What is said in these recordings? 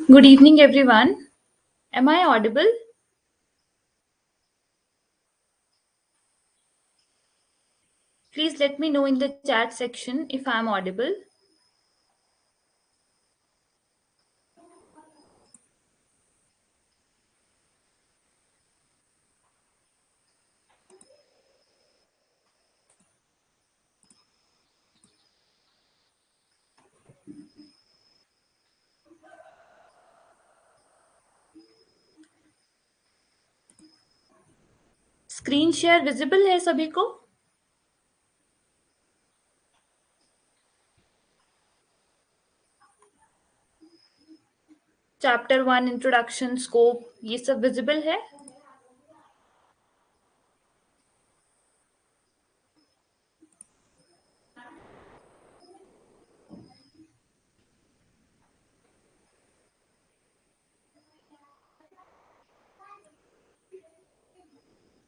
Good evening, everyone. Am I audible? Please let me know in the chat section if I am audible. Screen share visible है सभी को? Chapter 1 introduction scope ये सब visible है?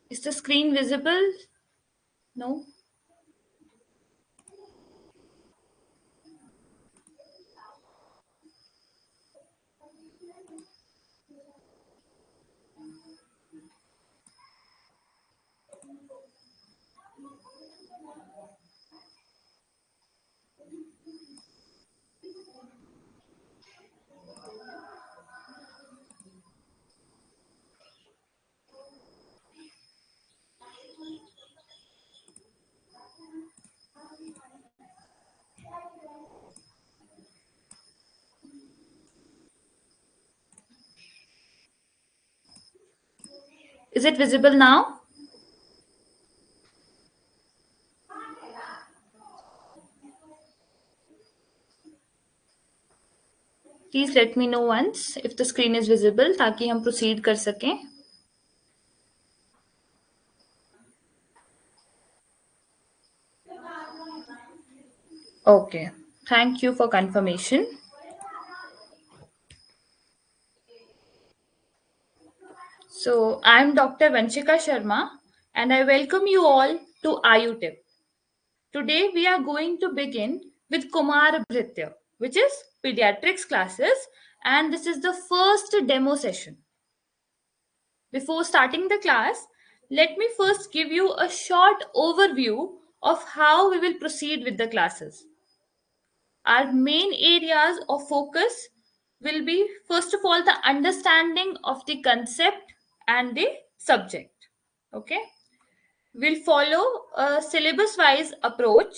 Is the screen visible? No? Is it visible now? Please let me know once if the screen is visible ताकि हम proceed कर सकें. Okay. Thank you for confirmation. So, I'm Dr. Vanshika Sharma and I welcome you all to IUTIP. Today we are going to begin with Kumar Bhritya, which is pediatrics classes, and this is the first demo session. Before starting the class, let me first give you a short overview of how we will proceed with the classes. Our main areas of focus will be, first of all, the understanding of the concept and the subject. Okay? We'll follow a syllabus-wise approach,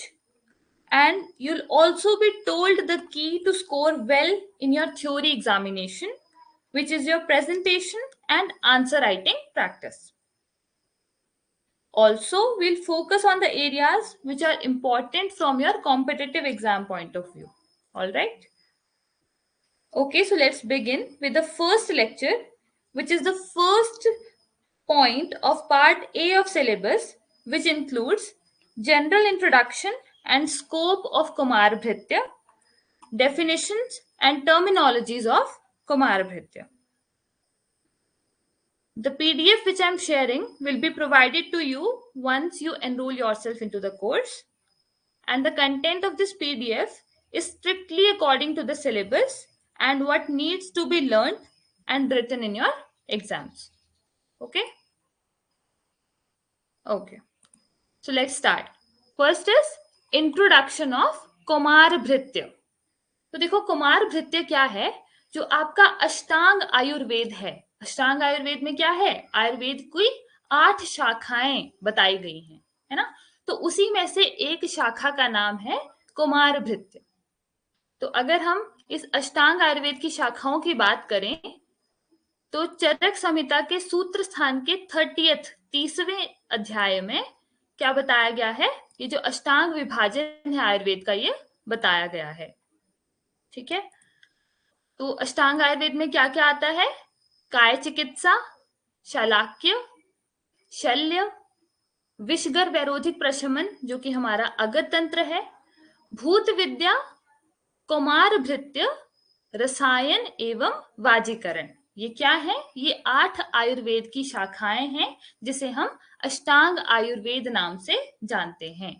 and you'll also be told the key to score well in your theory examination, which is your presentation and answer writing practice. Also, we'll focus on the areas which are important from your competitive exam point of view. All right? Okay, so let's begin with the first lecture, which is the first point of part A of syllabus, which includes general introduction and scope of Kumar Bhritya, definitions and terminologies of Kumar Bhritya. The PDF which I am sharing will be provided to you once you enroll yourself into the course, and the content of this PDF is strictly according to the syllabus and what needs to be learned and written in your exams. Okay? Okay. So let's start. First is introduction of Kumar Bhritya. तो देखो कुमार भृत्य क्या है, जो आपका अष्टांग आयुर्वेद है. अष्टांग आयुर्वेद में क्या है, आयुर्वेद की 8 शाखाएं बताई गई हैं, है ना. तो उसी में से एक शाखा का नाम है कुमार भृत्य. तो अगर हम इस अष्टांग आयुर्वेद की शाखाओं की बात करें तो चरक संहिता के सूत्र स्थान के 30वें अध्याय में क्या बताया गया है, ये जो अष्टांग विभाजन है आयुर्वेद का ये बताया गया है. ठीक है. तो अष्टांग आयुर्वेद में क्या क्या आता है, काय चिकित्सा, शालाक्य, शल्य, विषगर वैरोधिक प्रशमन जो कि हमारा अगत तंत्र है, भूत विद्या, कुमार भृत्य, रसायन एवं वाजीकरण. ये क्या है, ये 8 आयुर्वेद की शाखाएं हैं जिसे हम अष्टांग आयुर्वेद नाम से जानते हैं.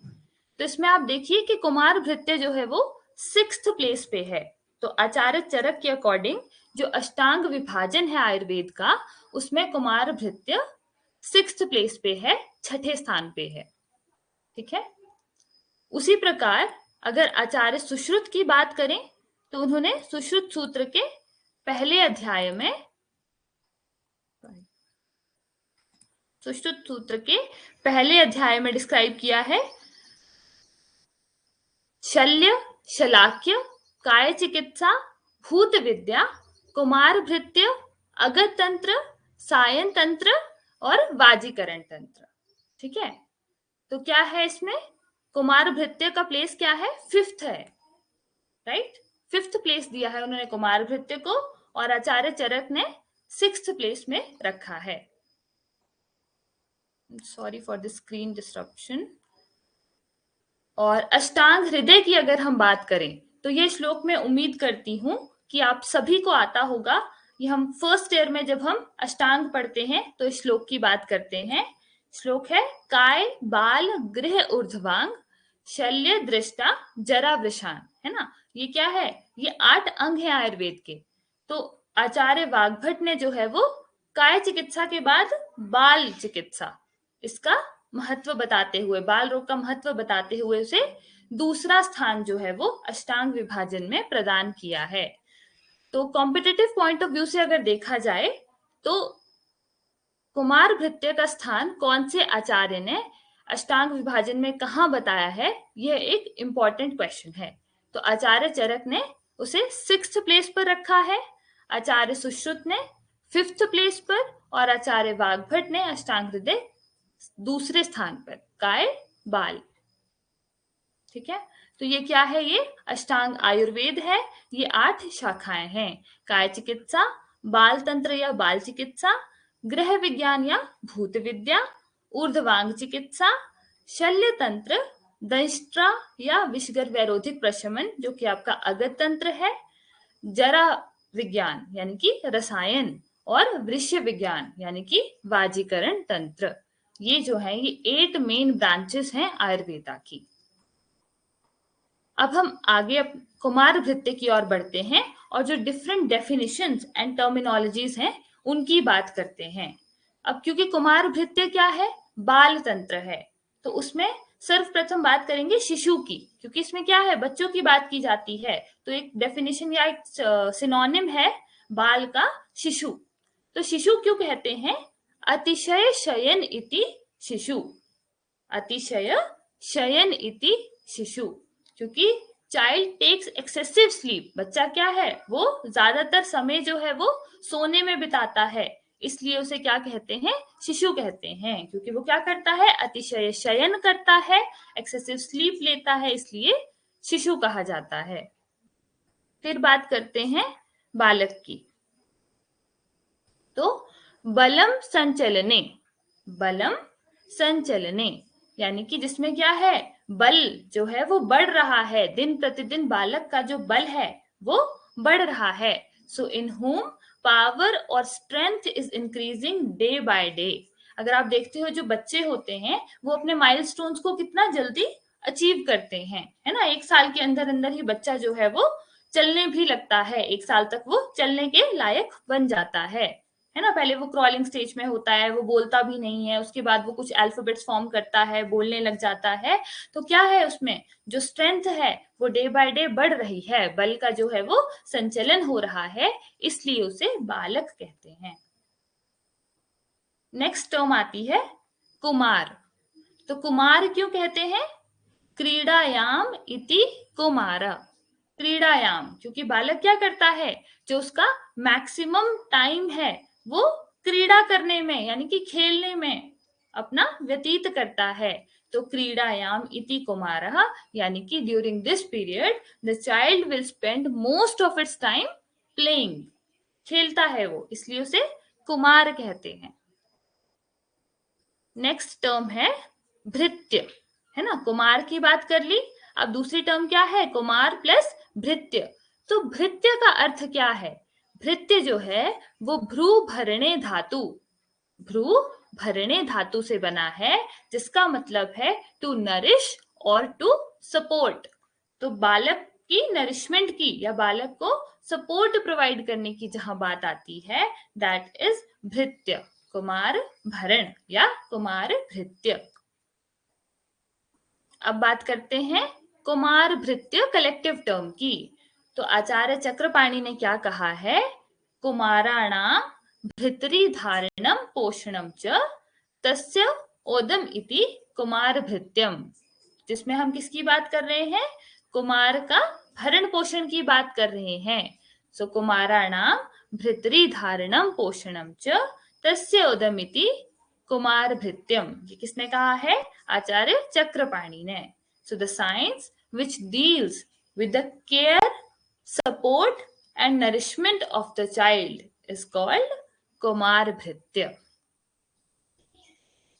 तो इसमें आप देखिए कि कुमार भृत्य जो है वो 6th प्लेस पे है. तो आचार्य चरक के अकॉर्डिंग जो अष्टांग विभाजन है आयुर्वेद का, उसमें कुमार भृत्य 6th प्लेस पे है, 6ठे स्थान पे है। ठीक है। उसी प्रकार अगर आचार्य सुश्रुत की बात करें तो उन्होंने सुश्रुत सूत्र के पहले अध्याय में, सुश्रुत सूत्र के पहले अध्याय में डिस्क्राइब किया है शल्य, शलाक्य, काय चिकित्सा, भूत विद्या, कुमार भृत्य, अगत तंत्र, सायन तंत्र और वाजीकरण तंत्र। ठीक है। तो क्या है इसमें, कुमार भृत्य का प्लेस क्या है, 5th है, राइट। 5th प्लेस दिया है उन्होंने कुमार भृत्य को, और आचार्य चरक ने 6th प्लेस में रखा है। Sorry for the screen disruption. और अष्टांग हृदय की अगर हम बात करें तो ये श्लोक में उम्मीद करती हूं कि आप सभी को आता होगा। ये हम फर्स्ट ईयर में जब हम अष्टांग पढ़ते हैं तो इस श्लोक की बात करते हैं। श्लोक है काय बाल गृह ऊर्ध्वांग शल्य दृष्टा जरा वृषान, है ना। ये क्या है, ये 8 अंग है आयुर्वेद के। तो आचार्य वाग्भट ने जो है वो काय चिकित्सा के बाद बाल चिकित्सा, इसका महत्व बताते हुए, बाल रोग का महत्व बताते हुए उसे दूसरा स्थान जो है वो अष्टांग विभाजन में प्रदान किया है। तो कॉम्पिटिटिव पॉइंट ऑफ व्यू से अगर देखा जाए तो कुमार भृत्य का स्थान कौन से आचार्य ने अष्टांग विभाजन में कहां बताया है, यह एक इंपॉर्टेंट क्वेश्चन है। तो आचार्य चरक ने उसे 6th प्लेस पर रखा है, आचार्य सुश्रुत ने 5th प्लेस पर, और आचार्य वाग्भट ने अष्टांग हृदय दूसरे स्थान पर, काय बाल। ठीक है। तो ये क्या है, ये अष्टांग आयुर्वेद है। ये 8 शाखाएं हैं, काय चिकित्सा, बाल तंत्र या बाल चिकित्सा, गृह विज्ञान या भूत विद्या, ऊर्ध्वांग चिकित्सा, शल्य तंत्र, दंष्ट्रा या विषगर वैरोधिक प्रशमन जो कि आपका अगत तंत्र है, जरा विज्ञान यानी कि रसायन, और वृष्य विज्ञान यानी कि वाजीकरण तंत्र। ये जो है ये 8 मेन ब्रांचेस हैं आयुर्वेदा की। अब हम आगे कुमार भृत्य की ओर बढ़ते हैं और जो डिफरेंट डेफिनेशंस एंड टर्मिनोलॉजीज हैं उनकी बात करते हैं। अब क्योंकि कुमार भृत्य क्या है, बाल तंत्र है, तो उसमें सर्वप्रथम बात करेंगे शिशु की, क्योंकि इसमें क्या है, बच्चों की बात की जाती है। तो एक डेफिनेशन या एक सिनोनिम है बाल का शिशु। तो शिशु क्यों कहते हैं, अतिशय शयन इति शिशु, अतिशय शयन इति शिशु, क्योंकि चाइल्ड टेक्स एक्सेसिव स्लीप, बच्चा क्या है वो ज्यादातर समय जो है वो सोने में बिताता है, इसलिए उसे क्या कहते हैं, शिशु कहते हैं, क्योंकि वो क्या करता है, अतिशय शयन करता है, एक्सेसिव स्लीप लेता है, इसलिए शिशु कहा जाता है। फिर बात करते हैं बालक की। तो बलम संचलने, बलम संचलने यानी कि जिसमें क्या है, बल जो है वो बढ़ रहा है, दिन प्रतिदिन बालक का जो बल है वो बढ़ रहा है। सो इन होम पावर और strength is increasing day by day. अगर आप देखते हो जो बच्चे होते हैं वो अपने माइलस्टोन्स को कितना जल्दी अचीव करते हैं, है ना। 1 साल के अंदर अंदर ही बच्चा जो है वो चलने भी लगता है, 1 साल तक वो चलने के लायक बन जाता है ना। पहले वो क्रॉलिंग स्टेज में होता है, वो बोलता भी नहीं है, उसके बाद वो कुछ अल्फाबेट्स फॉर्म करता है, बोलने लग जाता है। तो क्या है, उसमें जो स्ट्रेंथ है वो डे बाय डे बढ़ रही है, बल का जो है वो संचलन हो रहा है, इसलिए उसे बालक कहते हैं। नेक्स्ट टर्म आती है कुमार। तो कुमार क्यों कहते हैं, क्रीडायाम इति कुमार, क्रीडायाम क्योंकि बालक क्या करता है, जो उसका मैक्सिमम टाइम है वो क्रीड़ा करने में यानी कि खेलने में अपना व्यतीत करता है। तो क्रीडायाम इति कुमारः यानी कि during this period the child will spend most of its time playing, खेलता है वो, इसलिए उसे कुमार कहते हैं। नेक्स्ट टर्म है भृत्य, है ना। कुमार की बात कर ली, अब दूसरी टर्म क्या है, कुमार प्लस भृत्य। तो भृत्य का अर्थ क्या है, भृत्य जो है वो भ्रू भरणे धातु, भ्रू भरणे धातु से बना है, जिसका मतलब है टू नरिश और टू सपोर्ट। तो बालक की नरिशमेंट की या बालक को सपोर्ट प्रोवाइड करने की जहां बात आती है, दैट इज भृत्य, कुमार भरण या कुमार भृत्य। अब बात करते हैं कुमार भृत्य कलेक्टिव टर्म की। तो आचार्य चक्रपाणी ने क्या कहा है, कुमाराणाम भृतरी धारणम पोषणम च तस्य ओदम इति कुमार भृत्यम, जिसमें हम किसकी बात कर रहे हैं, कुमार का भरण पोषण की बात कर रहे हैं। सो कुमाराणाम भृतरी धारणम पोषणम च तस्य उदमिति कुमार भृत्यम, ये किसने कहा है, आचार्य चक्रपाणी ने। So the science which deals with the care, support and nourishment of the child is called Kumar Bhritya.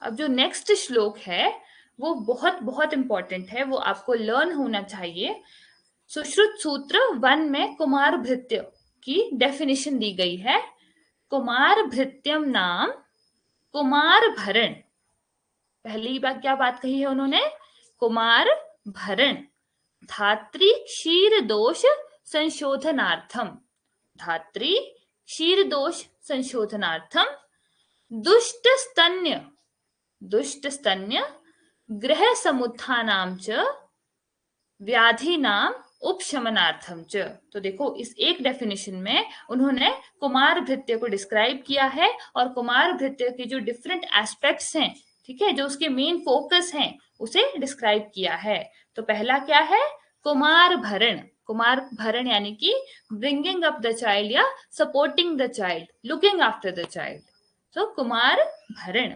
अब जो नेक्स्ट श्लोक है वो बहुत बहुत इंपॉर्टेंट है, वो आपको लर्न होना चाहिए। सुश्रुत सूत्र 1 में कुमार भृत्य की डेफिनेशन दी गई है। कुमार भृत्यम नाम कुमार भरण, पहली बार क्या बात कही है उन्होंने, कुमार भरण धात्री क्षीर दोष संशोधनार्थम, धात्री क्षीर दोष संशोधनार्थम दुष्ट स्तन्य, दुष्ट स्तन्य ग्रह समुत्थानाम च व्याधि नाम उपशमनार्थम च। तो देखो इस एक डेफिनेशन में उन्होंने कुमार भृत्य को डिस्क्राइब किया है और कुमार भृत्य के जो डिफरेंट एस्पेक्ट्स हैं, ठीक है, जो उसके मेन फोकस हैं, उसे डिस्क्राइब किया है। तो पहला क्या है, कुमार भरण, कुमार भरण यानी कि ब्रिंगिंग अप द चाइल्ड या supporting the child, looking after the child, तो कुमार भरण।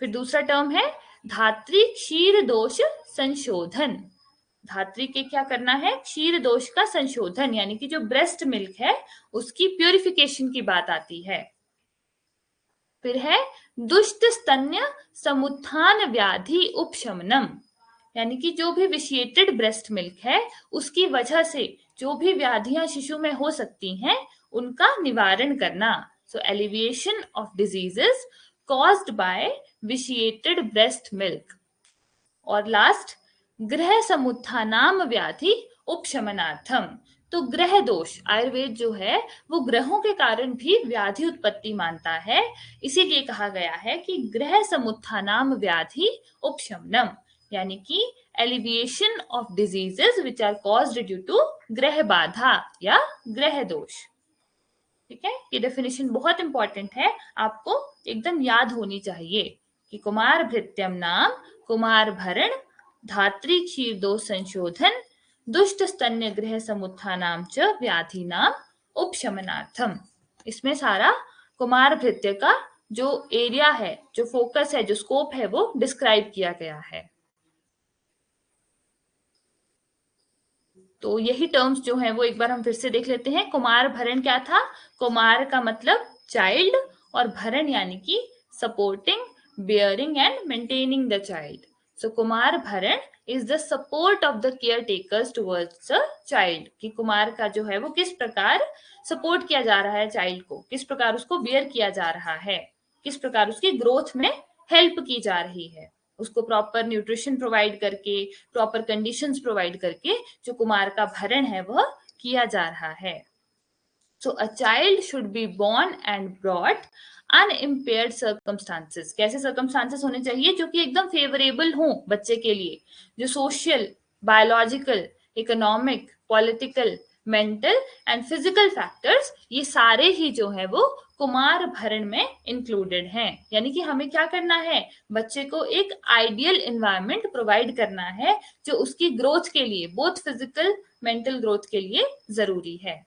फिर दूसरा टर्म है धात्री क्षीर दोष संशोधन, धात्री के क्या करना है, क्षीर दोष का संशोधन, यानी कि जो ब्रेस्ट मिल्क है उसकी प्यूरिफिकेशन की बात आती है। फिर है दुष्ट स्तन्य समुत्थान व्याधि उपशमनम, यानी कि जो भी विशिएटेड ब्रेस्ट मिल्क है उसकी वजह से जो भी व्याधियां शिशु में हो सकती हैं उनका निवारण करना। So alleviation of diseases caused by vitiated breast milk. और लास्ट ग्रह समुत्थानाम व्याधि उपशमनार्थम, तो ग्रह दोष, आयुर्वेद जो है वो ग्रहों के कारण भी व्याधि उत्पत्ति मानता है, इसीलिए कहा गया है कि ग्रह समुत्थानाम व्याधि उपशमनम, यानी कि alleviation of diseases which are caused due to ग्रह बाधा या ग्रह दोष। ठीक है, ये डेफिनेशन बहुत इंपॉर्टेंट है, आपको एकदम याद होनी चाहिए कि कुमार भृत्यम नाम कुमार भरण धात्री क्षीर दोष संशोधन दुष्ट स्तन्य ग्रह समुत्थानाम च व्याधि नाम उपशमनार्थम। इसमें सारा कुमार भृत्य का जो एरिया है, जो फोकस है, जो स्कोप है, वो डिस्क्राइब किया गया है। तो यही टर्म्स जो है वो एक बार हम फिर से देख लेते हैं। कुमार भरण क्या था, कुमार का मतलब चाइल्ड और भरण यानी कि supporting, bearing and maintaining the child. So Kumar Bharan is the support of the care takers towards the child, कि कुमार का जो है वो किस प्रकार सपोर्ट किया जा रहा है चाइल्ड को, किस प्रकार उसको बियर किया जा रहा है, किस प्रकार उसकी ग्रोथ में हेल्प की जा रही है, उसको प्रॉपर न्यूट्रिशन प्रोवाइड करके, प्रॉपर कंडीशंस प्रोवाइड करके जो कुमार का भरण है वह किया जा रहा है। So a child should be born and brought unimpaired circumstances, कैसे सर्कमस्टांसेस होने चाहिए, जो कि एकदम फेवरेबल हो बच्चे के लिए, जो social, biological, economic, political, mental and physical factors, ये सारे ही जो है वो कुमार भरण में इंक्लूडेड हैं। यानी कि हमें क्या करना है, बच्चे को एक आइडियल एनवायरनमेंट प्रोवाइड करना है जो उसकी ग्रोथ के लिए, बोथ फिजिकल मेंटल ग्रोथ के लिए जरूरी है।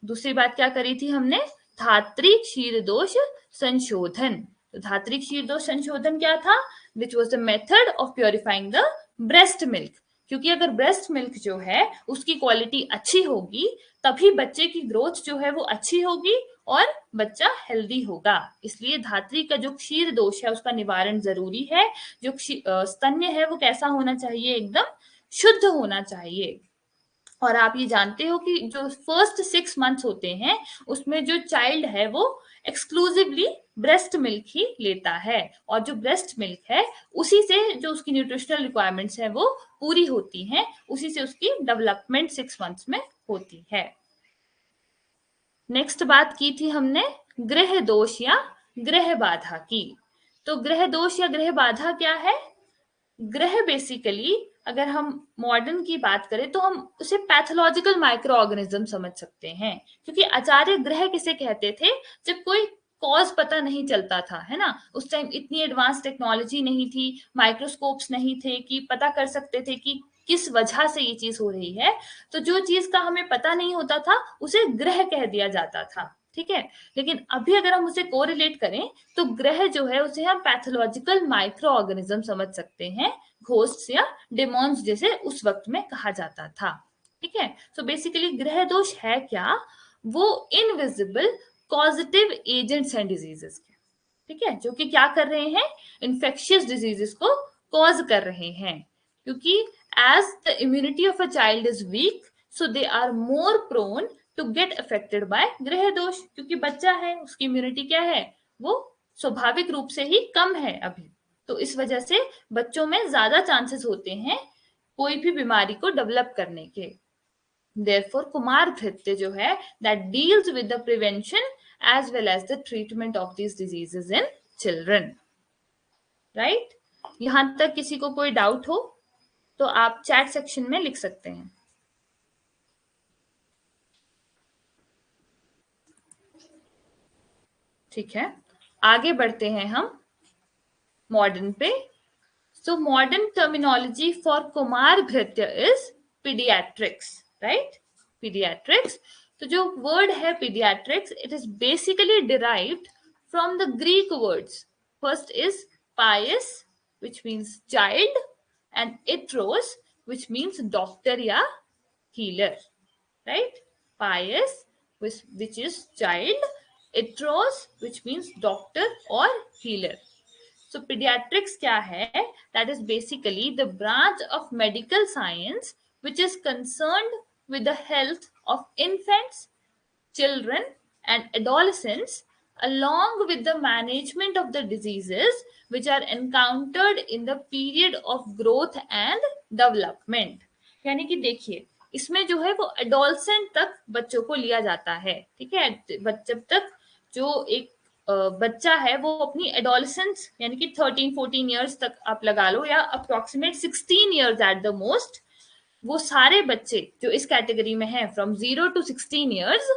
दूसरी बात क्या करी थी हमने, धात्री क्षीर दोष संशोधन। तो धात्री क्षीर दोष संशोधन क्या था, which was the method of purifying the breast milk, क्योंकि अगर ब्रेस्ट मिल्क जो है उसकी क्वालिटी अच्छी होगी तभी बच्चे की ग्रोथ जो है वो अच्छी होगी और बच्चा हेल्दी होगा। इसलिए धात्री का जो क्षीर दोष है उसका निवारण जरूरी है। जो स्तन्य है वो कैसा होना चाहिए, एकदम शुद्ध होना चाहिए। और आप ये जानते हो कि जो फर्स्ट 6 मंथ्स होते हैं उसमें जो चाइल्ड है वो एक्सक्लूसिवली ब्रेस्ट मिल्क ही लेता है, और जो ब्रेस्ट मिल्क है उसी से जो उसकी न्यूट्रिशनल रिक्वायरमेंट्स है वो पूरी होती हैं, उसी से उसकी डेवलपमेंट 6 मंथ्स में होती है। नेक्स्ट बात की थी हमने ग्रह दोष या ग्रह बाधा की। तो ग्रह दोष या ग्रह बाधा क्या है? ग्रह बेसिकली अगर हम मॉडर्न की बात करें तो हम उसे पैथोलॉजिकल माइक्रो ऑर्गेनिज्म समझ सकते हैं, क्योंकि आचार्य ग्रह किसे कहते थे? जब कोई कॉज पता नहीं चलता था, है ना, उस टाइम इतनी एडवांस टेक्नोलॉजी नहीं थी, माइक्रोस्कोप्स नहीं थे कि पता कर सकते थे कि किस वजह से ये चीज हो रही है। तो जो चीज का हमें पता नहीं होता था उसे ग्रह कह दिया जाता था, ठीक है। लेकिन अभी अगर हम उसे कोरिलेट करें तो ग्रह जो है उसे हम पैथोलॉजिकल माइक्रो ऑर्गेनिज्म समझ सकते हैं, घोस्ट या डेमोन्स जैसे उस वक्त में कहा जाता था, ठीक है। सो बेसिकली ग्रह दोष है क्या? वो invisible causative agents and diseases के, ठीक है, जो कि क्या कर रहे हैं? इन्फेक्शियस डिजीजेस को कॉज कर रहे हैं, क्योंकि as the immunity of a child is weak so they are more prone to get affected by ग्रह दोष, क्योंकि बच्चा है उसकी इम्यूनिटी क्या है? वो स्वाभाविक रूप से ही कम है अभी, तो इस वजह से बच्चों में ज्यादा चांसेस होते हैं कोई भी बीमारी को डेवलप करने के। Therefore, कुमार भृत्य जो है that deals with the prevention as well as the treatment of these diseases in children. Right? यहां तक किसी को कोई डाउट हो तो आप चैट सेक्शन में लिख सकते हैं। ठीक है, आगे बढ़ते हैं हम मॉडर्न पे। So modern terminology for Kumar भृत्य is pediatrics, right? Pediatrics. तो जो word है pediatrics, it is basically derived from the Greek words. First is pious, which means child, and iatros, which means doctor या healer, right? Pious, which is child, iatros, which means doctor or healer. So pediatrics क्या है? That is basically the branch of medical science which is concerned with the health of infants, children and adolescents along with the management of the diseases which are encountered in the period of growth and development. यानी कि देखिए इसमें जो है वो adolescent तक बच्चों को लिया जाता है, ठीक है। जब तक जो एक बच्चा है वो अपनी एडोलसेंस यानी कि 13-14 ईयर्स तक आप लगा लो, या approximate 16 years at the most, वो सारे बच्चे जो इस कैटेगरी में हैं from 0 to 16 years,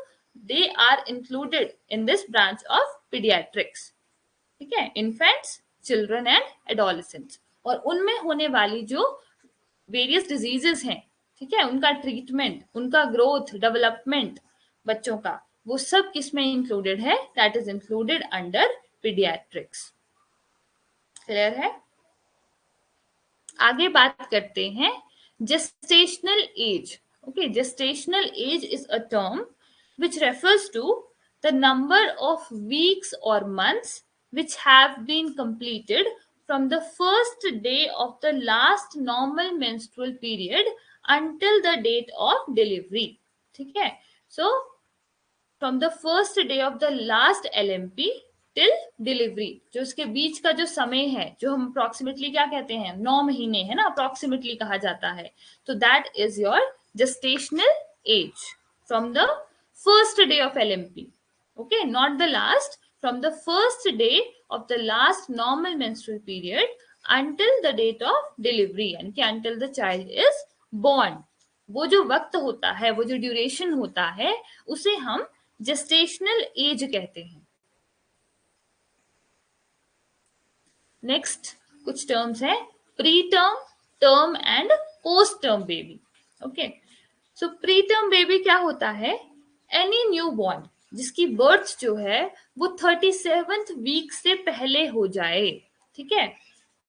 they are included in this branch of paediatrics, ठीक है। इन्फेंट्स, चिल्ड्रन एंड एडोलसेंट्स, और उनमें होने वाली जो वेरियस डिजीजेस हैं, ठीक है, उनका ट्रीटमेंट, उनका ग्रोथ, डेवलपमेंट बच्चों का, वो सब किसमें इंक्लूडेड है? That is included under paediatrics. Clear है? आगे बात करते हैं gestational age. Okay, gestational age is a term which refers to the number of weeks or months which have been completed from the first day of the last normal menstrual period until the date of delivery, ठीक है। So from the first day of the last LMP till delivery, जो इसके बीच का जो समय है, जो हम अप्रोक्सीमेटली क्या कहते हैं, 9 महीने है ना, अप्रोक्सीमेटली कहा जाता है, तो that is your gestational age from the first day of LMP, okay, not the last, from the first day of the last normal menstrual period until the date of delivery, यानी कि until the child is born, वो जो वक्त होता है, वो जो duration होता है, उसे हम जेस्टेशनल एज कहते हैं। नेक्स्ट कुछ टर्म्स हैं, pre term, term and post term baby. Okay, so pre term baby क्या होता है? एनी न्यू बॉर्न जिसकी बर्थ जो है वो 37th वीक से पहले हो जाए, ठीक है।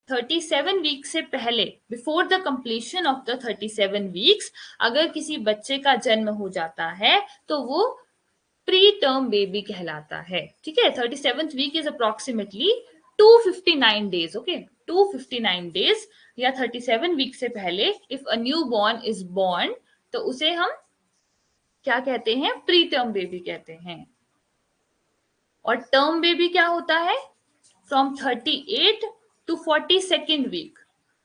37 वीक से पहले, before the completion of the 37 weeks, अगर किसी बच्चे का जन्म हो जाता है तो वो प्री टर्म बेबी कहलाता है, ठीक है। 37th week is approximately 259 days, okay, 259 days या 37 वीक से पहले if a newborn is born, तो उसे हम क्या कहते हैं, प्री टर्म बेबी कहते हैं। और टर्म बेबी क्या होता है, फ्रॉम 38 टू 42nd वीक,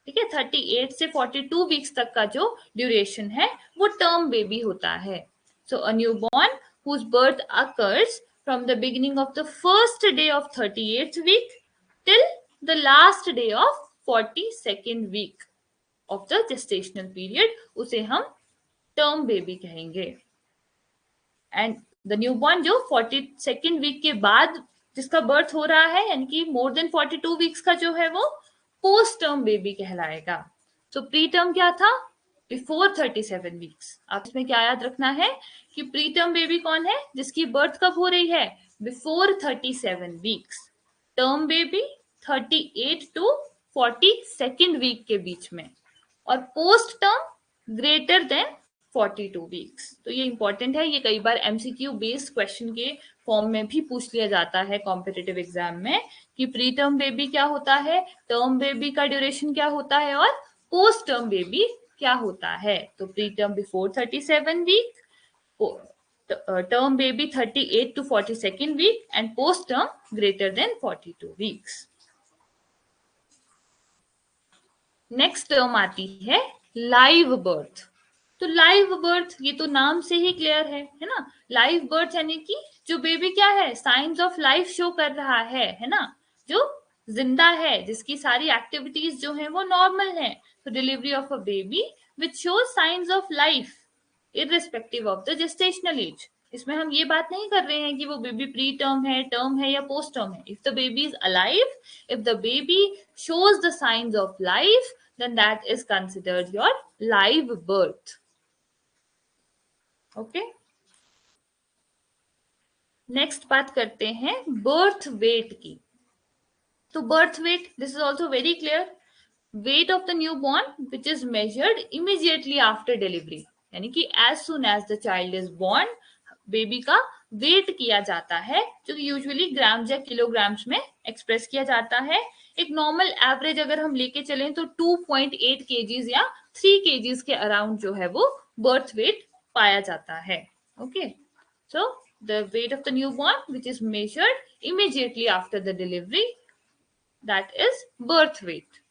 ठीक है, 38 से 42 वीक्स तक का जो ड्यूरेशन है वो टर्म बेबी होता है। So a newborn whose birth occurs from the beginning of the first day of 38th week till the last day of 42nd week of the gestational period, उसे हम term baby कहेंगे। And the newborn जो 42nd week के बाद जिसका birth हो रहा है, यानी कि मोर देन 42 वीक्स का जो है वो पोस्ट टर्म बेबी कहलाएगा। तो प्री टर्म क्या था, बिफोर 37 वीक्स। आप इसमें क्या याद रखना है कि प्री टर्म बेबी कौन है, जिसकी बर्थ कब हो रही है, before 37 weeks. Term baby 38 to 42nd week के बीच में, और post term greater than 42 weeks. तो ये इंपॉर्टेंट है, ये कई बार एमसीक्यू बेस्ड क्वेश्चन के फॉर्म में भी पूछ लिया जाता है कॉम्पिटिटिव एग्जाम में, कि प्री टर्म बेबी क्या होता है, टर्म बेबी का ड्यूरेशन क्या होता है, और पोस्ट टर्म बेबी क्या होता है। तो pre term before 37 week, term baby 38 to 42nd week, and post term greater than 42 weeks. Next term आती है लाइव बर्थ। तो लाइव बर्थ, ये तो नाम से ही क्लियर है ना। लाइव बर्थ यानी कि जो बेबी क्या है, साइंस ऑफ लाइफ शो कर रहा है ना, जो जिंदा है, जिसकी सारी एक्टिविटीज जो है वो नॉर्मल है। तो delivery of a baby which shows science of life irrespective of the gestational age. इसमें हम ये बात नहीं कर रहे हैं कि वो बेबी प्री टर्म है या पोस्ट टर्म है। If the baby is alive, if the baby shows the signs of life, then that is considered your live birth. Okay, next बात करते हैं बर्थ वेट की। तो birth weight, this is also very clear, weight of the newborn which is measured immediately after delivery, यानी कि as soon as the child is born, baby का weight किया जाता है, जो कि यूजुअली ग्राम्स या किलोग्राम्स में एक्सप्रेस किया जाता है। एक नॉर्मल एवरेज अगर हम लेके चलें तो 2.8 kgs या 3 kgs के अराउंड जो है वो बर्थ वेट पाया जाता है। Okay, so the wait of the newborn which is measured immediately after the delivery, that is birth weight.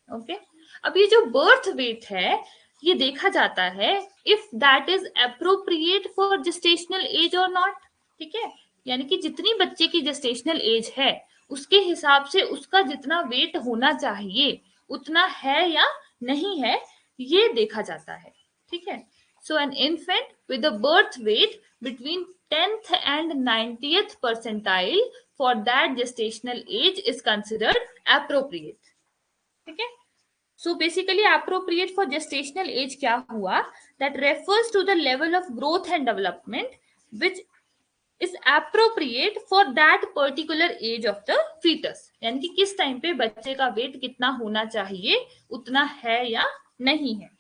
Okay, अब ये जो बर्थ वेट है ये देखा जाता है if that is appropriate for gestational age और नॉट। ठीक है, यानी कि जितनी बच्चे की जेस्टेशनल एज है उसके हिसाब से उसका जितना वेट होना चाहिए उतना है या नहीं है, ये देखा जाता है। ठीक है, so an infant with a birth weight between 10th and 90th percentile for that gestational age is considered appropriate. ठीक है, so basically appropriate for gestational age क्या हुआ, that refers to the level of growth and development which is appropriate for that particular age of the fetus, यानी कि किस time पे बच्चे का वेट कितना होना चाहिए उतना है या नहीं है।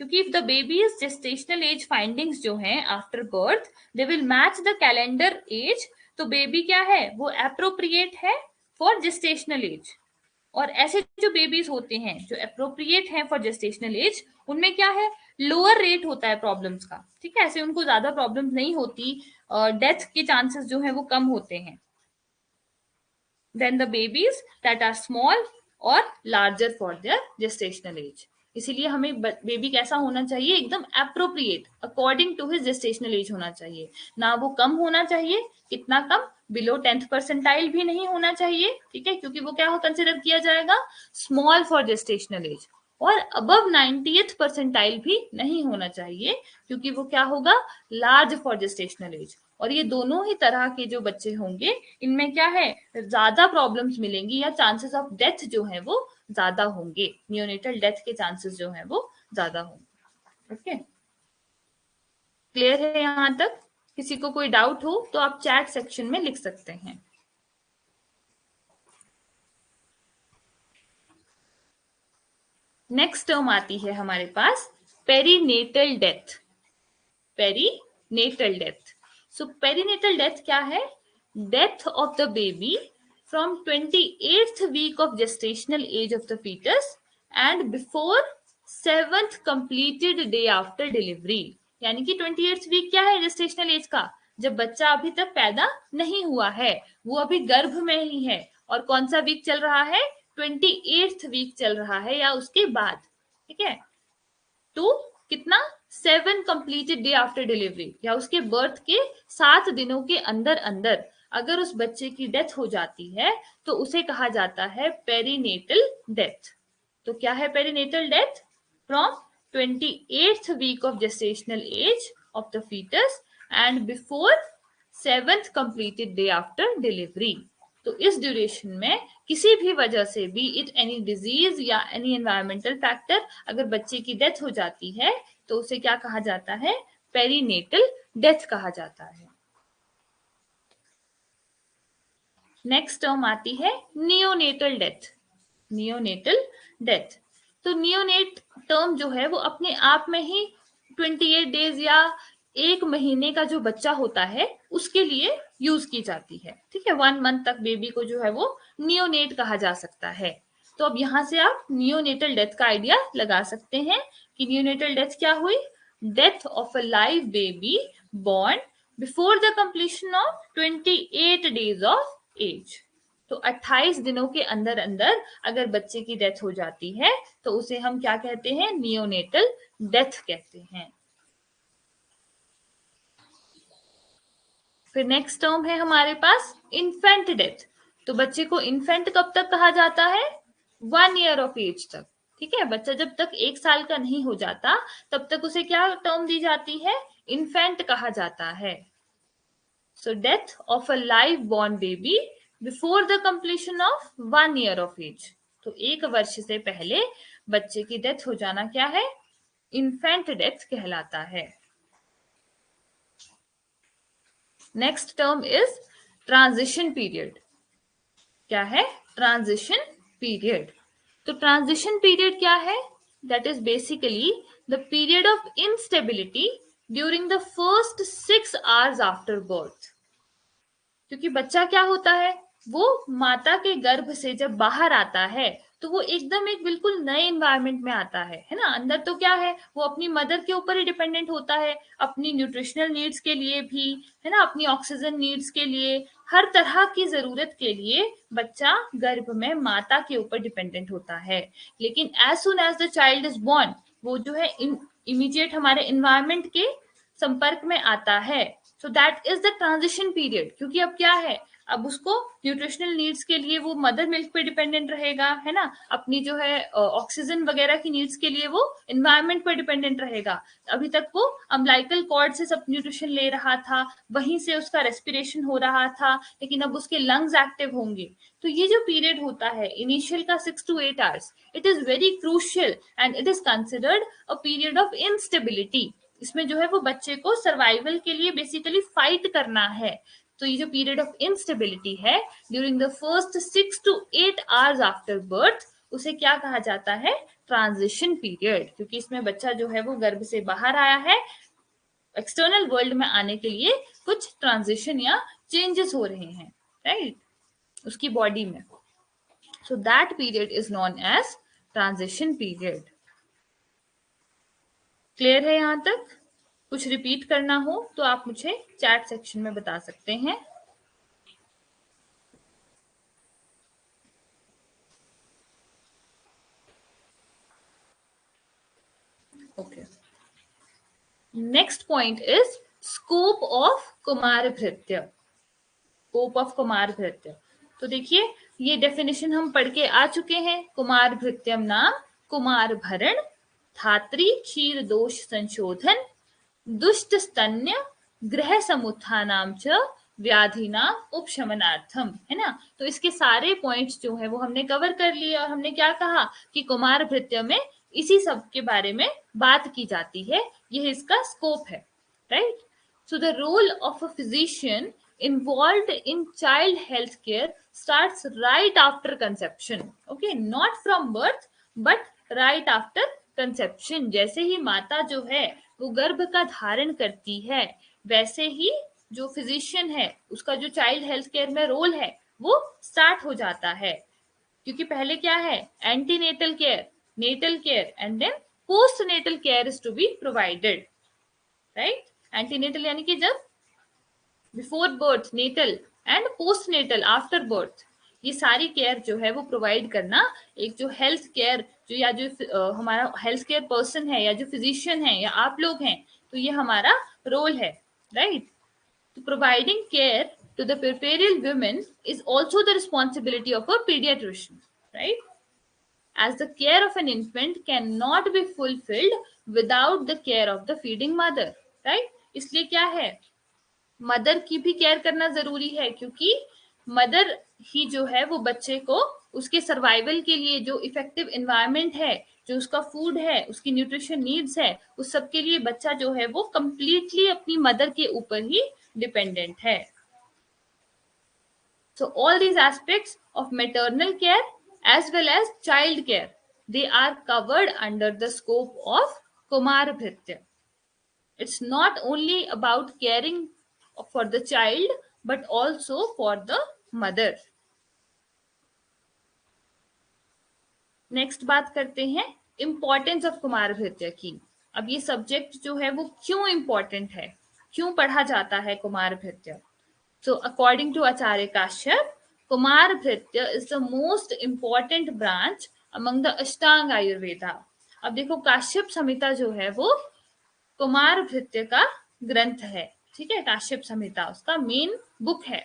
क्योंकि if the baby's gestational age findings जो हैं after birth they will match the calendar age, तो बेबी क्या है वो appropriate है for gestational age। और ऐसे जो बेबीज होते हैं जो अप्रोप्रिएट हैं फॉर जेस्टेशनल एज, उनमें क्या है लोअर रेट होता है प्रॉब्लम्स का। ठीक है, ऐसे उनको ज्यादा प्रॉब्लम्स नहीं होती, डेथ के चांसेस जो है वो कम होते हैं than the babies that are small और larger for their gestational age. इसीलिए हमें बेबी कैसा होना चाहिए, एकदम appropriate according to his gestational age होना चाहिए, ना वो कम होना चाहिए, कितना कम, बिलो 10th परसेंटाइल भी नहीं होना चाहिए। ठीक है, क्योंकि वो क्या कंसिडर किया जाएगा, स्मॉल फॉर जेस्टेशनल एज, और अबव 90th परसेंटाइल भी नहीं होना चाहिए क्योंकि वो क्या होगा, लार्ज फॉर जेस्टेशनल एज। और ये दोनों ही तरह के जो बच्चे होंगे इनमें क्या है, ज्यादा प्रॉब्लम्स मिलेंगी या चांसेस ऑफ डेथ जो है वो ज्यादा होंगे, नियोनेटल डेथ के चांसेस जो है वो ज्यादा होंगे। ओके, क्लियर है यहां तक? किसी को कोई डाउट हो तो आप चैट सेक्शन में लिख सकते हैं। नेक्स्ट टर्म आती है हमारे पास पेरीनेटल डेथ। पेरीनेटल डेथ, सो पेरीनेटल डेथ क्या है, death of the baby from 28th week of gestational age of the fetus and before 7th completed day after delivery. यानी कि 28th वीक क्या है जेस्टेशनल एज का, जब बच्चा अभी तक पैदा नहीं हुआ है, वो अभी गर्भ में ही है, और कौन सा वीक चल रहा है, 28th वीक चल रहा है या उसके बाद। ठीक है, तो कितना, 7 कंप्लीटेड डे आफ्टर डिलीवरी, या उसके बर्थ के 7 दिनों के अंदर अंदर अगर उस बच्चे की डेथ हो जाती है तो उसे कहा जाता है पेरीनेटल डेथ। तो क्या है perinatal death, from 28th week of gestational age of the foetus and before 7th completed day after delivery. तो इस ड्यूरेशन में किसी भी वजह से, बी इट एनी डिजीज या एनी एनवायरमेंटल फैक्टर, अगर बच्चे की डेथ हो जाती है तो उसे क्या कहा जाता है, पेरीनेटल डेथ कहा जाता है। नेक्स्ट टर्म आती है नियोनेटल डेथ। नियोनेटल डेथ, तो नियोनेट टर्म जो है वो अपने आप में ही 28 डेज या एक महीने का जो बच्चा होता है उसके लिए यूज की जाती है। ठीक है, 1 मंथ तक बेबी को जो है वो नियोनेट कहा जा सकता है। तो अब यहां से आप नियोनेटल डेथ का आइडिया लगा सकते हैं कि नियोनेटल डेथ क्या हुई, death of a live baby born before the completion of 28 days of age. तो 28 दिनों के अंदर अंदर अगर बच्चे की डेथ हो जाती है तो उसे हम क्या कहते हैं, नियोनेटल डेथ कहते हैं। फिर नेक्स्ट टर्म है हमारे पास इन्फेंट डेथ। तो बच्चे को इन्फेंट कब तक कहा जाता है, 1 ईयर ऑफ एज तक। ठीक है, बच्चा जब तक 1 साल का नहीं हो जाता तब तक उसे क्या टर्म दी जाती है, इन्फेंट कहा जाता है। So death of a live born baby before the completion of 1 year of age. तो 1 वर्ष से पहले बच्चे की डेथ हो जाना क्या है, इन्फेंट डेथ कहलाता है। Next term is transition period. क्या है, ट्रांजिशन पीरियड। तो ट्रांजिशन पीरियड क्या है, that is basically the period of instability during the first 6 hours after birth. क्योंकि बच्चा क्या होता है, वो माता के गर्भ से जब बाहर आता है तो वो एकदम एक बिल्कुल नए एनवायरनमेंट में आता है ना। अंदर तो क्या है, वो अपनी मदर के ऊपर ही डिपेंडेंट होता है, अपनी न्यूट्रिशनल नीड्स के लिए भी, है ना, अपनी ऑक्सीजन नीड्स के लिए, हर तरह की जरूरत के लिए बच्चा गर्भ में माता के ऊपर डिपेंडेंट होता है। लेकिन as soon as the child is born, वो जो है इमीडिएट हमारे एनवायरनमेंट के संपर्क में आता है। So that is the transition period, क्योंकि अब क्या है, अब उसको न्यूट्रिशनल नीड्स के लिए वो मदर मिल्क पे डिपेंडेंट रहेगा, है ना, अपनी जो है ऑक्सीजन वगैरह की नीड्स के लिए वो एनवायरनमेंट पर डिपेंडेंट रहेगा। अभी तक वो अम्बिलिकल कॉर्ड से सब न्यूट्रिशन ले रहा था, वहीं से उसका रेस्पिरेशन हो रहा था, लेकिन अब उसके लंग्स एक्टिव होंगे। तो ये जो पीरियड होता है इनिशियल का 6 to 8 hours, it is very crucial and it is considered a period of instability. इसमें जो है वो बच्चे को सर्वाइवल के लिए बेसिकली फाइट करना है। तो ये जो पीरियड ऑफ इंस्टेबिलिटी है during the first 6 to 8 hours after birth, उसे क्या कहा जाता है, ट्रांजिशन पीरियड। क्योंकि इसमें बच्चा जो है वो गर्भ से बाहर आया है, एक्सटर्नल वर्ल्ड में आने के लिए कुछ ट्रांजिशन या चेंजेस हो रहे हैं, राइट, उसकी बॉडी में। So that period is known as transition period. Clear है यहां तक? कुछ रिपीट करना हो तो आप मुझे चैट सेक्शन में बता सकते हैं। Okay, next point is scope of Kumar Bhritya. Scope of Kumar Bhritya, तो देखिए ये डेफिनेशन हम पढ़ के आ चुके हैं। कुमार भृत्यम नाम कुमार भरण, धात्री क्षीर दोष संशोधन, दुष्ट स्तन्य ग्रह समुत्थानाम च व्याधिना उपशमनार्थम, है ना। तो इसके सारे पॉइंट्स जो है वो हमने कवर कर लिए, और हमने क्या कहा कि कुमार भृत्य में इसी सब के बारे में बात की जाती है, यह इसका स्कोप है, right. So the role of a physician involved in child health care starts right after conception, okay, not from birth but right after conception। जैसे ही माता जो है वो गर्भ का धारण करती है, वैसे ही जो फिजिशियन है उसका जो चाइल्ड हेल्थ केयर में रोल है वो स्टार्ट हो जाता है। क्योंकि पहले क्या है, antenatal care, natal care and then postnatal care is to be provided, right? Antenatal यानी कि जब before birth natal and post natal after birth, ये सारी केयर जो है वो प्रोवाइड करना एक जो हेल्थ केयर जो या जो हमारा हेल्थ केयर पर्सन है या जो फिजिशियन है या आप लोग हैं, तो ये हमारा रोल है, राइट? तो providing care to the puerperal women is also the responsibility of a pediatrician, right? As the care of an infant cannot be fulfilled without the care of the feeding mother, right? इसलिए क्या है, mother की भी care करना जरूरी है, क्योंकि mother ही जो है वो बच्चे को उसके सर्वाइवल के लिए जो इफेक्टिव एनवायरनमेंट है, जो उसका फूड है, उसकी न्यूट्रिशन नीड्स है, उस सब के लिए बच्चा जो है वो कंप्लीटली अपनी मदर के ऊपर ही डिपेंडेंट है. So all these aspects of maternal care as well as child care, they are covered under the scope of Kumar Bhritya. It's not only about caring for the child but also for the mother. Next बात करते हैं importance of Kumar भृत्य की. अब ये subject जो है वो क्यों इंपॉर्टेंट है, क्यों पढ़ा जाता है Kumar भृत्य? So according to Acharya Kashyap, Kumar Bhritya is the most important branch among the Ashtanga Ayurveda. अब देखो काश्यप संहिता जो है वो कुमार भृत्य का ग्रंथ है, ठीक है? काश्यप संहिता उसका मेन बुक है.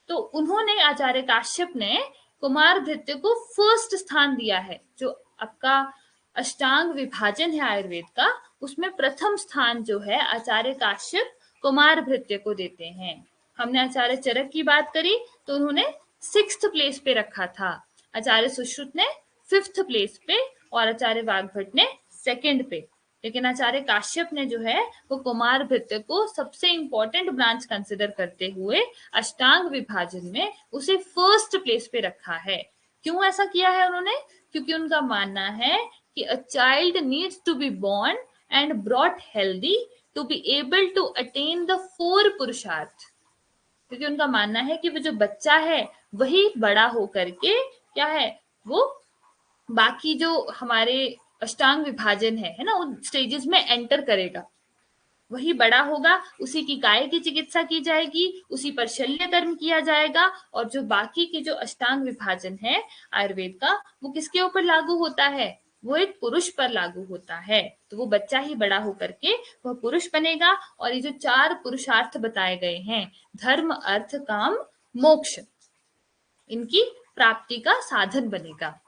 तो उन्होंने आचार्य काश्यप ने कुमार भृत्य को फर्स्ट स्थान दिया है. जो आपका अष्टांग विभाजन है आयुर्वेद का, उसमें प्रथम स्थान जो है आचार्य काश्यप कुमार भृत्य को देते हैं. हमने आचार्य चरक की बात करी तो उन्होंने 6th प्लेस पे रखा था, आचार्य सुश्रुत ने 5th प्लेस पे और आचार्य वाग्भट ने 2nd पे. लेकिन आचार्य काश्यप ने जो है वो कुमार भृत्य को सबसे इंपॉर्टेंट ब्रांच कंसिडर करते हुए अष्टांग विभाजन में उसे 1st प्लेस पे रखा है. क्यों ऐसा किया है उन्होंने? क्योंकि उनका मानना है कि a child needs to be born and brought healthy to be able to attain the 4 पुरुषार्थ. क्योंकि उनका मानना है कि वो जो बच्चा है वही बड़ा होकर के क्या है, वो बाकी जो हमारे अष्टांग विभाजन है ना, उन स्टेजेस में एंटर करेगा, वही बड़ा होगा, उसी की काय की चिकित्सा की जाएगी, उसी पर शल्य कर्म किया जाएगा, और जो बाकी के जो अष्टांग विभाजन है आयुर्वेद का, वो किसके ऊपर लागू होता है? वो एक पुरुष पर लागू होता है. तो वो बच्चा ही बड़ा होकर के वह पुरुष बनेगा, और ये जो 4 पुरुषार्थ बताए गए हैं, धर्म अर्थ काम मोक्ष, इनकी प्राप्ति का साधन बनेगा.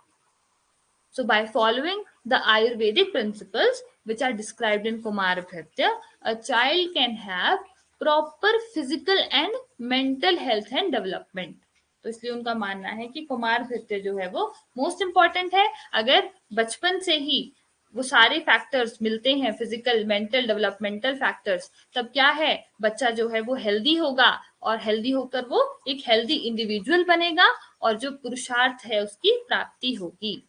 So by following the Ayurvedic principles which are described in Kumar Bhritya, a child can have proper physical and mental health and development. तो इसलिए उनका मानना है कि कुमार भृत्य जो है वो मोस्ट इम्पॉर्टेंट है. अगर बचपन से ही वो सारे फैक्टर्स मिलते हैं, फिजिकल मेंटल डेवलपमेंटल फैक्टर्स, तब क्या है, बच्चा जो है वो हेल्दी होगा, और हेल्दी होकर वो एक हेल्दी इंडिविजुअल बनेगा, और जो पुरुषार्थ है उसकी प्राप्ति होगी.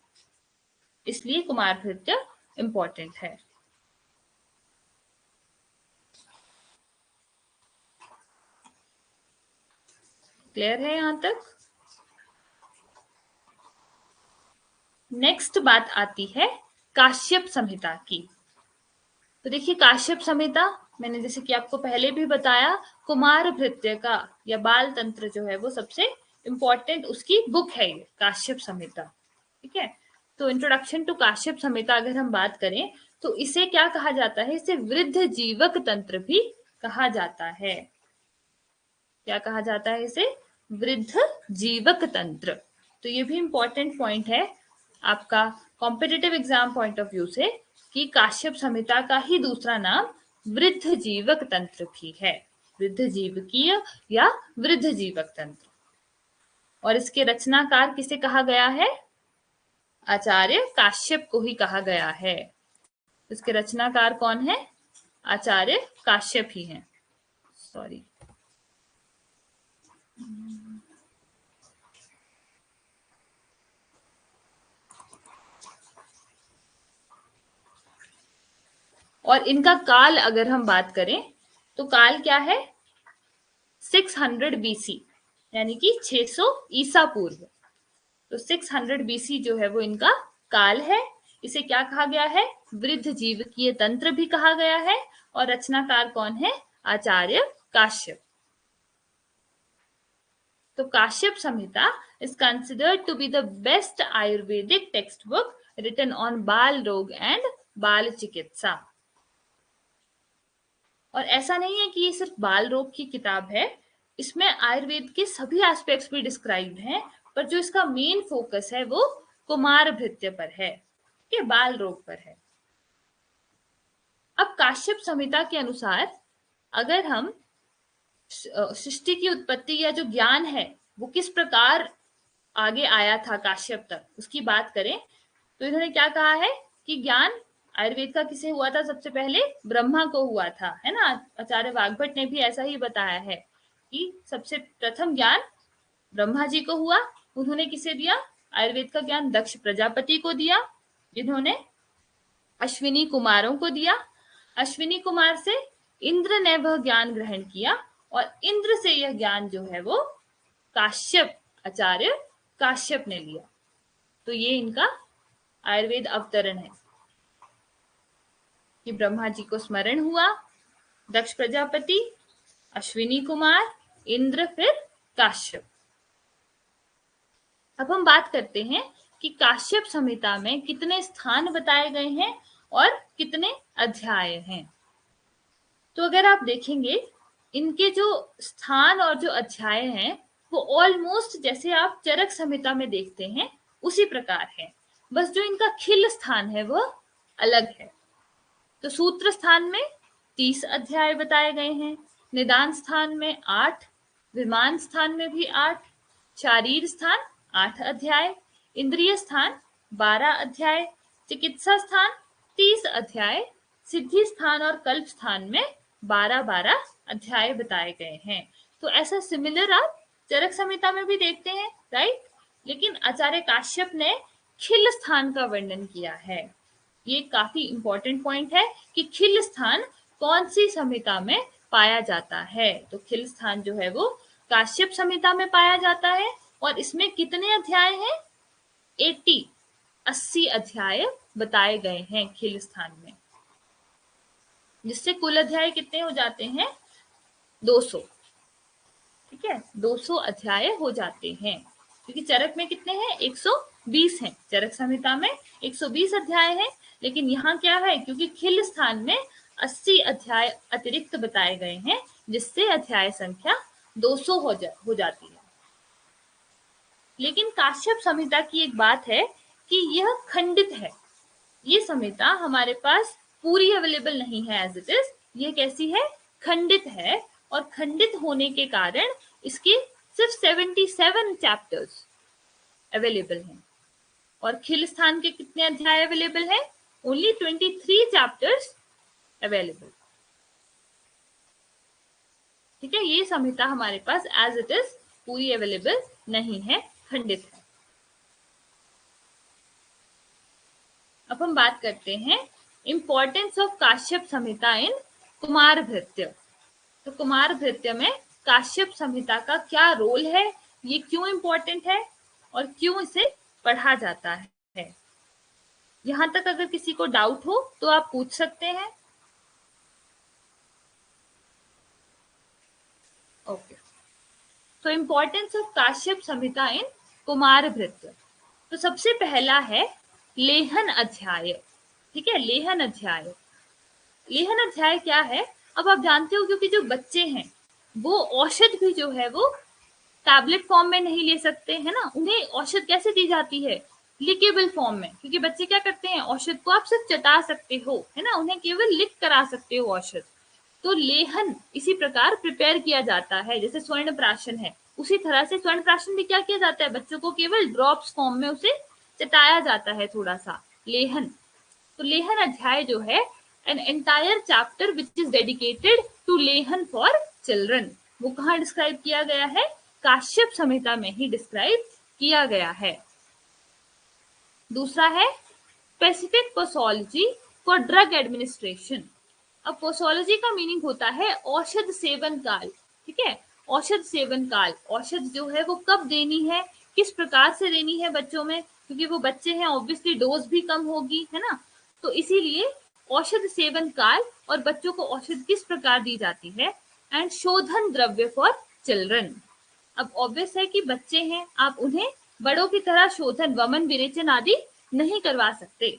इसलिए कुमार भृत्य इंपॉर्टेंट है. क्लियर है यहां तक? नेक्स्ट बात आती है काश्यप संहिता की. तो देखिए काश्यप संहिता, मैंने जैसे कि आपको पहले भी बताया, कुमार भृत्य का या बाल तंत्र जो है वो सबसे इंपॉर्टेंट उसकी बुक है ये काश्यप संहिता, ठीक है? तो इंट्रोडक्शन टू काश्यप संहिता अगर हम बात करें तो इसे क्या कहा जाता है? इसे वृद्ध जीवक तंत्र भी कहा जाता है. क्या कहा जाता है इसे? वृद्ध जीवक तंत्र. तो ये भी इंपॉर्टेंट पॉइंट है आपका competitive exam point of view से, कि काश्यप संहिता का ही दूसरा नाम वृद्ध जीवक तंत्र भी है, वृद्ध जीवकीय या वृद्ध जीवक तंत्र. और इसके रचनाकार किसे कहा गया है? आचार्य काश्यप को ही कहा गया है. इसके रचनाकार कौन है? आचार्य काश्यप ही हैं. सॉरी, और इनका काल अगर हम बात करें तो काल क्या है? 600 BC, यानी कि 600 ईसा पूर्व. तो 600 BC जो है वो इनका काल है. इसे क्या कहा गया है? वृद्ध जीवकीय तंत्र भी कहा गया है। और रचनाकार कौन है? आचार्य काश्यप। तो काश्यप संहिता is considered to be the best Ayurvedic textbook written on बाल रोग and बाल चिकित्सा। और ऐसा नहीं है कि ये सिर्फ बाल रोग की किताब है, इसमें आयुर्वेद के सभी एस्पेक्ट्स भी डिस्क्राइब्ड हैं, पर जो इसका मेन फोकस है वो कुमार भृत्य पर है, ये बाल रोग पर है। अब काश्यप संहिता के अनुसार अगर हम सृष्टि की उत्पत्ति या जो ज्ञान है वो किस प्रकार आगे आया था काश्यप तक, उसकी बात करें तो इन्होंने क्या कहा है कि ज्ञान आयुर्वेद का किसे हुआ था? सबसे पहले ब्रह्मा को हुआ था, है ना। आचार्य वाग्भट ने भी ऐसा ही बताया है कि सबसे प्रथम ज्ञान ब्रह्मा जी को हुआ। उन्होंने किसे दिया? आयुर्वेद का ज्ञान दक्ष प्रजापति को दिया, जिन्होंने अश्विनी कुमारों को दिया। अश्विनी कुमार से इंद्र ने वह ज्ञान ग्रहण किया और इंद्र से यह ज्ञान जो है वो काश्यप, आचार्य काश्यप ने लिया। तो ये इनका आयुर्वेद अवतरण है कि ब्रह्मा जी को स्मरण हुआ, दक्ष प्रजापति, अश्विनी कुमार, इंद्र, फिर काश्यप। अब हम बात करते हैं कि काश्यप संहिता में कितने स्थान बताए गए हैं और कितने अध्याय हैं। तो अगर आप देखेंगे इनके जो स्थान और जो अध्याय हैं वो ऑलमोस्ट जैसे आप चरक संहिता में देखते हैं उसी प्रकार है, बस जो इनका खिल स्थान है वह अलग है। तो सूत्र स्थान में 30 अध्याय बताए गए हैं, निदान स्थान में 8, विमान स्थान में भी 8, शारीर स्थान 8 अध्याय, इंद्रिय स्थान 12 अध्याय, चिकित्सा स्थान 30 अध्याय, सिद्धि स्थान और कल्प स्थान में 12-12 अध्याय बताए गए हैं। तो ऐसा सिमिलर आप चरक संहिता में भी देखते हैं, राइट। लेकिन आचार्य काश्यप ने खिल स्थान का वर्णन किया है। ये काफी इंपॉर्टेंट पॉइंट है कि खिल स्थान कौन सी संहिता में पाया जाता है। तो खिल स्थान जो है वो काश्यप संहिता में पाया जाता है और इसमें कितने अध्याय हैं? 80 अध्याय बताए गए हैं खिल स्थान में, जिससे कुल अध्याय कितने हो जाते हैं? 200। ठीक है, 200 अध्याय हो जाते हैं, क्योंकि चरक में कितने हैं? 120 हैं। चरक संहिता में 120 अध्याय हैं, लेकिन यहाँ क्या है, क्योंकि खिल स्थान में 80 अध्याय अतिरिक्त बताए गए हैं, जिससे अध्याय संख्या 200 हो जाती है। लेकिन काश्यप संहिता की एक बात है कि यह खंडित है। ये संहिता हमारे पास पूरी अवेलेबल नहीं है एज इट इज, ये कैसी है? खंडित है। और खंडित होने के कारण इसके सिर्फ 77 चैप्टर्स अवेलेबल हैं। और खिल स्थान के कितने अध्याय अवेलेबल हैं? Only 23 chapters available. ठीक है, ये संहिता हमारे पास एज इट इज पूरी अवेलेबल नहीं है, खंडित है। अब हम बात करते हैं इंपॉर्टेंस ऑफ काश्यप संहिता इन कुमार भृत्य। तो कुमार भृत्य में काश्यप संहिता का क्या रोल है, ये क्यों इंपॉर्टेंट है और क्यों इसे पढ़ा जाता है। यहां तक अगर किसी को डाउट हो तो आप पूछ सकते हैं। ओके, तो इंपॉर्टेंस ऑफ काश्यप संहिता इन कुमार भृत्य। तो सबसे पहला है लेहन अध्याय। ठीक है, लेहन अध्याय। लेहन अध्याय क्या है? अब आप जानते हो क्योंकि जो बच्चे हैं वो औषध भी जो है वो टैबलेट फॉर्म में नहीं ले सकते, है ना। उन्हें औषध कैसे दी जाती है? लिकेबल फॉर्म में, क्योंकि बच्चे क्या करते हैं, औषध को आप सिर्फ चटा सकते हो, है ना, उन्हें केवल लिख करा सकते हो औषध। तो लेहन इसी प्रकार प्रिपेयर किया जाता है, जैसे स्वर्ण प्राशन है उसी तरह से स्वर्ण प्राशन भी क्या किया जाता है, बच्चों को केवल ड्रॉप्स फॉर्म में उसे चटाया जाता है थोड़ा सा, लेहन। तो लेहन अध्याय जो है an entire chapter which is dedicated to लेहन for children, वो कहाँ डिस्क्राइब किया गया है? काश्यप संहिता में ही डिस्क्राइब किया गया है। दूसरा है specific posology for drug administration. अब पोसोलॉजी का मीनिंग होता है औषध सेवन काल। ठीक है, औषध सेवन काल, औषध जो है वो कब देनी है, किस प्रकार से देनी है बच्चों में, क्योंकि वो बच्चे हैं, ऑब्वियसली डोज भी कम होगी, है ना। तो इसीलिए औषध सेवन काल और बच्चों को औषध किस प्रकार दी जाती है, एंड शोधन द्रव्य फॉर चिल्ड्रन। अब ऑब्वियस है कि बच्चे हैं, आप उन्हें बड़ों की तरह शोधन, वमन, विरेचन आदि नहीं करवा सकते।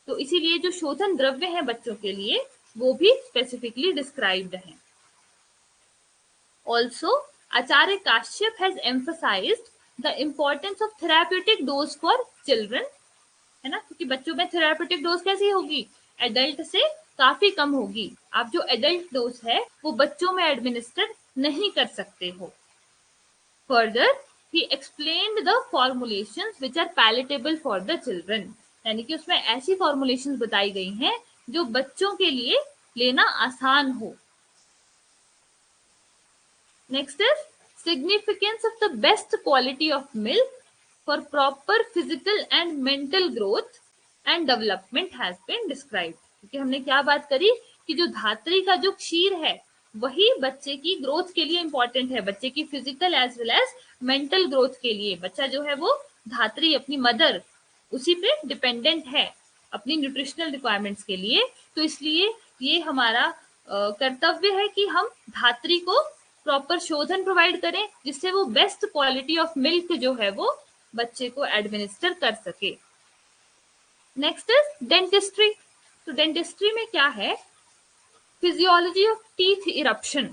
तो इसीलिए जो शोधन द्रव्य है बच्चों के लिए वो भी स्पेसिफिकली डिस्क्राइब्ड है। Also Acharya Kashyap has emphasized the importance of therapeutic dose for children, है ना, क्योंकि बच्चों में थेराप्यूटिक डोज कैसी होगी, एडल्ट से काफी कम होगी। आप जो एडल्ट डोज है वो बच्चों में एडमिनिस्टर नहीं कर सकते हो। Further, he explained the formulations which are palatable for the children, यानी कि उसमें ऐसी फॉर्मुलेशंस बताई गई हैं जो बच्चों के लिए लेना आसान हो। Next is significance of the best quality of milk for proper physical and mental growth and development has been described। क्योंकि हमने क्या बात करी कि जो धात्री का जो क्षीर है वही बच्चे की ग्रोथ के लिए इंपॉर्टेंट है, बच्चे की physical as well as mental growth के लिए। बच्चा जो है वो धात्री, अपनी मदर, उसी पे डिपेंडेंट है अपनी न्यूट्रिशनल रिक्वायरमेंट्स के लिए। तो इसलिए ये हमारा कर्तव्य है कि हम धात्री को प्रॉपर शोधन प्रोवाइड करें जिससे वो बेस्ट क्वालिटी ऑफ मिल्क जो है वो बच्चे को एडमिनिस्टर कर सके। Next is dentistry. तो डेंटिस्ट्री में क्या है, फिजियोलॉजी ऑफ टीथ इरप्शन।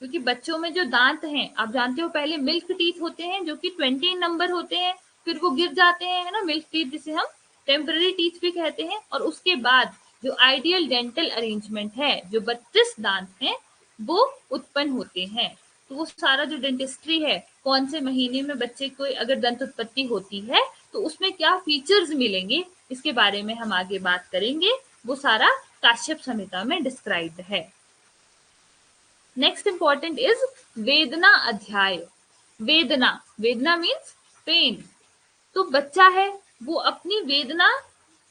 क्योंकि बच्चों में जो दांत हैं, आप जानते हो पहले मिल्क टीथ होते हैं जो कि 20 नंबर होते हैं, फिर वो गिर जाते हैं, है ना, मिल्क टीथ जिसे हम टेम्पररी टीथ भी कहते हैं। और उसके बाद जो आइडियल डेंटल अरेंजमेंट है, जो 32 दांत हैं वो उत्पन्न होते हैं। तो वो सारा जो डेंटिस्ट्री है, कौन से महीने में बच्चे को अगर दंत उत्पत्ति होती है तो उसमें क्या फीचर्स मिलेंगे, इसके बारे में हम आगे बात करेंगे। वो सारा काश्यप संहिता में डिस्क्राइब्ड है। नेक्स्ट इंपॉर्टेंट इज वेदना अध्याय। वेदना, वेदना मीन्स पेन। तो बच्चा है वो अपनी वेदना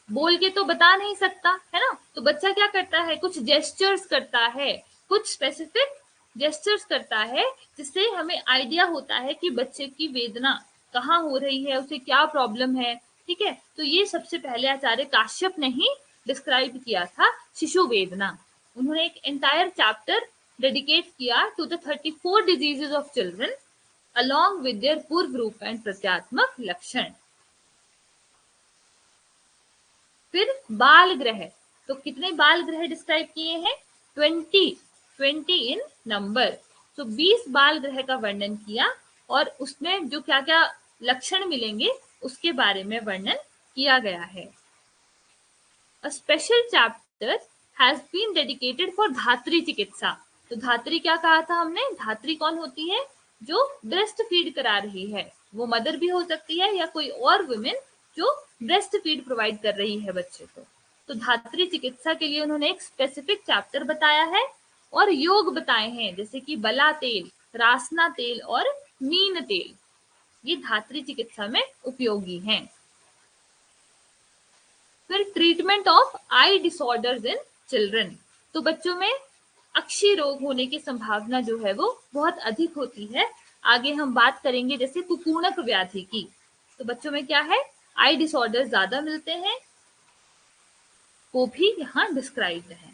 बोल के तो बता नहीं सकता, है ना। तो बच्चा क्या करता है, कुछ जेस्चर्स करता है, कुछ स्पेसिफिक जेस्चर्स करता है जिससे हमें आइडिया होता है कि बच्चे की वेदना कहाँ हो रही है, उसे क्या प्रॉब्लम है। ठीक है, तो ये सबसे पहले आचार्य काश्यप ने ही डिस्क्राइब किया था शिशु वेदना। उन्होंने एक एंटायर चैप्टर डेडिकेट किया to the 34 diseases of children along with their पूर्व रूप एंड प्रत्यात्मक लक्षण। फिर बाल ग्रह, तो कितने बाल ग्रह डिस्क्राइब किए हैं, 20 इन नंबर। तो 20 बाल ग्रह का वर्णन किया और उसमें जो क्या क्या लक्षण मिलेंगे उसके बारे में वर्णन किया गया है। A special chapter has been dedicated for धात्री चिकित्सा। तो धात्री क्या कहा था हमने, धात्री कौन होती है, जो ब्रेस्ट फीड करा रही है, वो मदर भी हो सकती है या कोई और वुमेन जो ब्रेस्ट फीड प्रोवाइड कर रही है बच्चे को। तो धात्री चिकित्सा के लिए उन्होंने एक स्पेसिफिक चैप्टर बताया है और योग बताए हैं, जैसे कि बला तेल, रासना तेल और नीम तेल, ये धात्री चिकित्सा में उपयोगी हैं। फिर treatment of I disorders in children. तो बच्चों में अक्षी रोग होने की संभावना जो है वो बहुत अधिक होती है। आगे हम बात करेंगे जैसे कुकुणक व्याधि की। तो बच्चों में क्या है, आई डिसऑर्डर ज्यादा मिलते हैं, वो भी यहाँ डिस्क्राइब्ड है।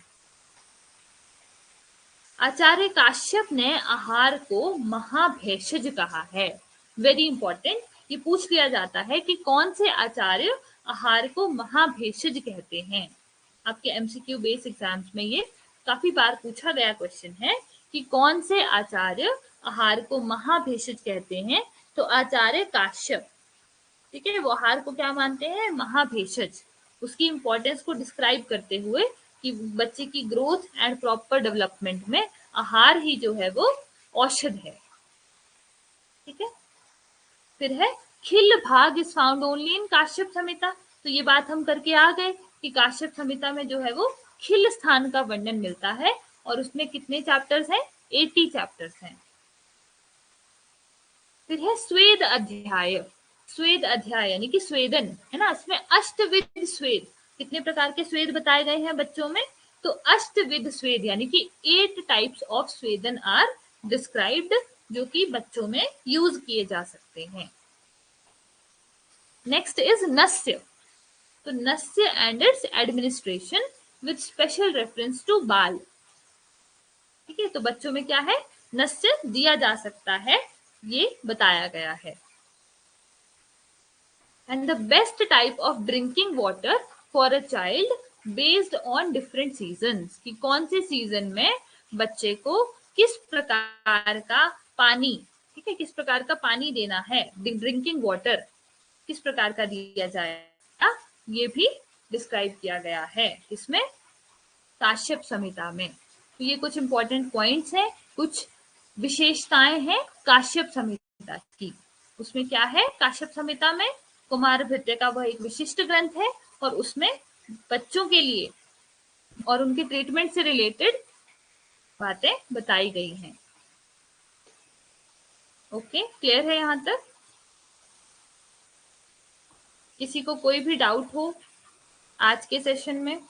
आचार्य काश्यप ने आहार को महाभेषज कहा है। वेरी इंपॉर्टेंट, ये पूछ लिया जाता है कि कौन से आचार्य आहार को महाभेषज कहते हैं। आपके एमसीक्यू बेस एग्जाम्स में ये काफी बार पूछा गया क्वेश्चन है कि कौन से आचार्य आहार को महाभेषज कहते हैं। तो आचार्य काश्यप, ठीक है, वो आहार को क्या मानते हैं, महाभेषज। उसकी इंपॉर्टेंस को डिस्क्राइब करते हुए कि बच्चे की ग्रोथ एंड प्रॉपर डेवलपमेंट में आहार ही जो है वो औषध है। ठीक है, फिर है खिल भाग is found only in Kashyap Samhita. तो ये बात हम करके आ गए कि काश्यप संहिता में जो है वो खिल स्थान का वर्णन मिलता है और उसमें कितने चैप्टर्स हैं, 80 चैप्टर्स हैं। फिर है स्वेद अध्याय। स्वेद अध्याय यानी कि स्वेदन, है ना, इसमें अष्टविध स्वेद, कितने प्रकार के स्वेद बताए गए हैं बच्चों में। तो अष्टविध स्वेद यानी कि 8 टाइप्स ऑफ स्वेदन आर डिस्क्राइब्ड, जो कि बच्चों में यूज किए जा सकते हैं। नेक्स्ट इज नस्य। तो नस्य and its administration with special reference to बाल। ठीक है, तो बच्चों में क्या है, नस्य दिया जा सकता है, ये बताया गया है। And the best type of drinking water for a child based on different seasons, कि कौन से सीजन में बच्चे को किस प्रकार का पानी, ठीक है, किस प्रकार का पानी देना है, ड्रिंकिंग वाटर किस प्रकार का दिया जाएगा, ये भी डिस्क्राइब किया गया है इसमें, काश्यप संहिता में। तो ये कुछ इंपॉर्टेंट पॉइंट्स हैं, कुछ विशेषताएं हैं काश्यप संहिता की। उसमें क्या है, काश्यप संहिता में कुमार भृत्य का वह एक विशिष्ट ग्रंथ है और उसमें बच्चों के लिए और उनके ट्रीटमेंट से रिलेटेड बातें बताई गई हैं। ओके, क्लियर है यहां तक? किसी को कोई भी डाउट हो आज के सेशन में?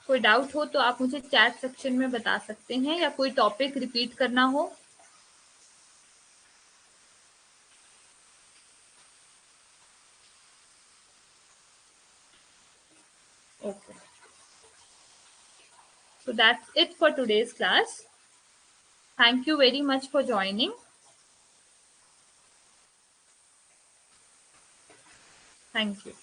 कोई डाउट हो तो आप मुझे चैट सेक्शन में बता सकते हैं, या कोई टॉपिक रिपीट करना हो। Okay, so that's it for today's class. Thank you very much for joining. Thank you.